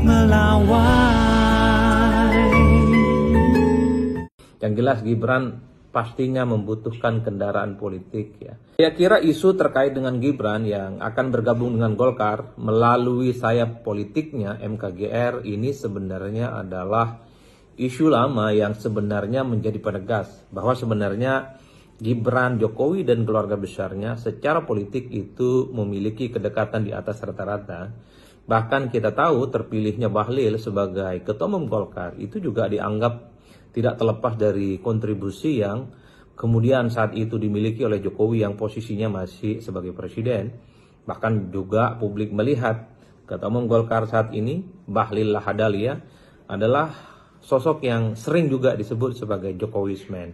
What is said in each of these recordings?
melawai. Yang jelas Gibran pastinya membutuhkan kendaraan politik ya. Saya kira isu terkait dengan Gibran yang akan bergabung dengan Golkar melalui sayap politiknya MKGR ini sebenarnya adalah isu lama yang sebenarnya menjadi penegas bahwa sebenarnya Gibran, Jokowi dan keluarga besarnya secara politik itu memiliki kedekatan di atas rata-rata. Bahkan kita tahu terpilihnya Bahlil sebagai ketua umum Golkar itu juga dianggap tidak terlepas dari kontribusi yang kemudian saat itu dimiliki oleh Jokowi yang posisinya masih sebagai presiden. Bahkan juga publik melihat ketua umum Golkar saat ini, Bahlil Lahadalia, adalah sosok yang sering juga disebut sebagai Jokowisman.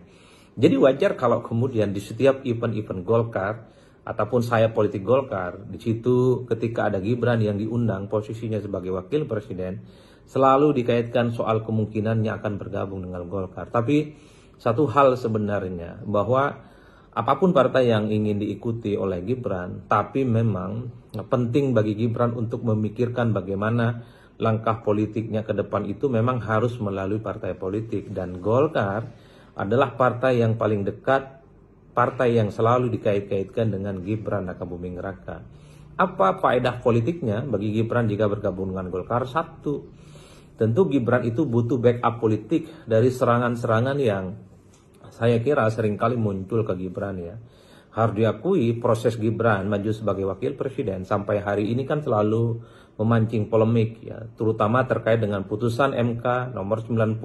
Jadi wajar kalau kemudian di setiap event-event Golkar ataupun sayap politik Golkar, di situ ketika ada Gibran yang diundang posisinya sebagai wakil presiden, selalu dikaitkan soal kemungkinannya akan bergabung dengan Golkar. Tapi satu hal sebenarnya bahwa apapun partai yang ingin diikuti oleh Gibran, tapi memang penting bagi Gibran untuk memikirkan bagaimana langkah politiknya ke depan itu memang harus melalui partai politik. Dan Golkar adalah partai yang paling dekat, partai yang selalu dikait-kaitkan dengan Gibran Rakabuming Raka. Apa faedah politiknya bagi Gibran jika bergabung dengan Golkar? Satu, tentu Gibran itu butuh backup politik dari serangan-serangan yang saya kira seringkali muncul ke Gibran ya. Harus diakui proses Gibran maju sebagai wakil presiden sampai hari ini kan selalu memancing polemik ya, terutama terkait dengan putusan MK nomor 90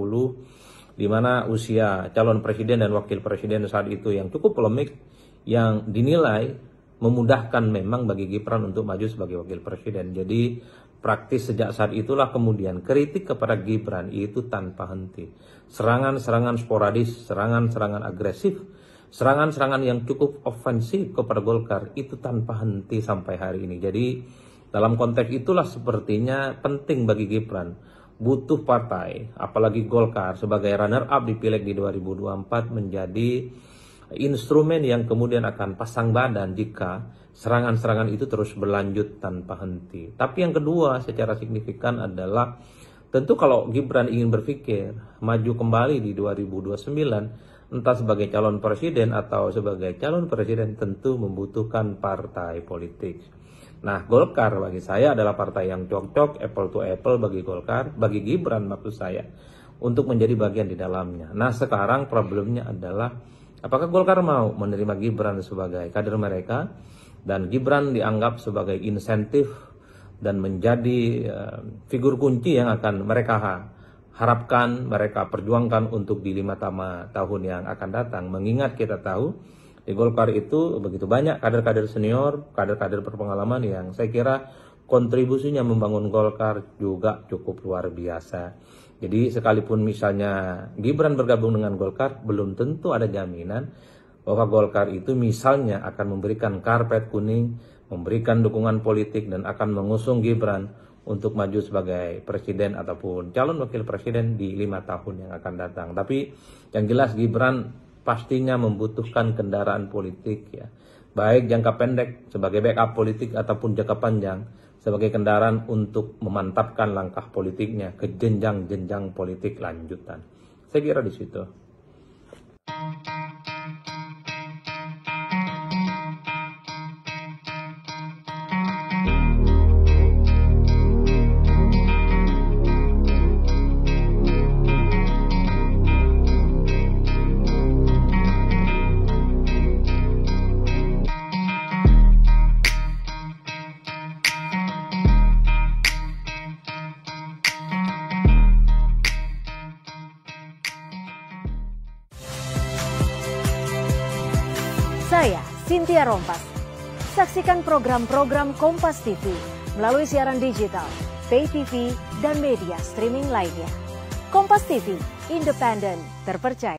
di mana usia calon presiden dan wakil presiden saat itu yang cukup polemik yang dinilai memudahkan memang bagi Gibran untuk maju sebagai wakil presiden. Jadi praktis sejak saat itulah kemudian kritik kepada Gibran itu tanpa henti. Serangan-serangan sporadis, serangan-serangan agresif, serangan-serangan yang cukup ofensif kepada Golkar itu tanpa henti sampai hari ini. Jadi dalam konteks itulah sepertinya penting bagi Gibran butuh partai, apalagi Golkar sebagai runner-up di Pileg di 2024 menjadi instrumen yang kemudian akan pasang badan jika serangan-serangan itu terus berlanjut tanpa henti. Tapi yang kedua secara signifikan adalah tentu kalau Gibran ingin berpikir maju kembali di 2029 entah sebagai calon presiden atau sebagai calon presiden tentu membutuhkan partai politik. Nah, Golkar bagi saya adalah partai yang cocok apple to apple bagi Golkar, bagi Gibran maksud saya untuk menjadi bagian di dalamnya. Nah, sekarang problemnya adalah apakah Golkar mau menerima Gibran sebagai kader mereka? Dan Gibran dianggap sebagai insentif dan menjadi figur kunci yang akan mereka harapkan, mereka perjuangkan untuk di 5 tahun yang akan datang. Mengingat kita tahu di Golkar itu begitu banyak kader-kader senior, kader-kader berpengalaman yang saya kira kontribusinya membangun Golkar juga cukup luar biasa. Jadi sekalipun misalnya Gibran bergabung dengan Golkar, belum tentu ada jaminan bahwa Golkar itu misalnya akan memberikan karpet kuning, memberikan dukungan politik dan akan mengusung Gibran untuk maju sebagai presiden ataupun calon wakil presiden di 5 tahun yang akan datang. Tapi yang jelas Gibran pastinya membutuhkan kendaraan politik ya. Baik jangka pendek sebagai backup politik ataupun jangka panjang sebagai kendaraan untuk memantapkan langkah politiknya ke jenjang-jenjang politik lanjutan. Saya kira di situ. Saya, Cynthia Rompas. Saksikan program-program Kompas TV melalui siaran digital, pay TV, dan media streaming lainnya. Kompas TV, independen, terpercaya.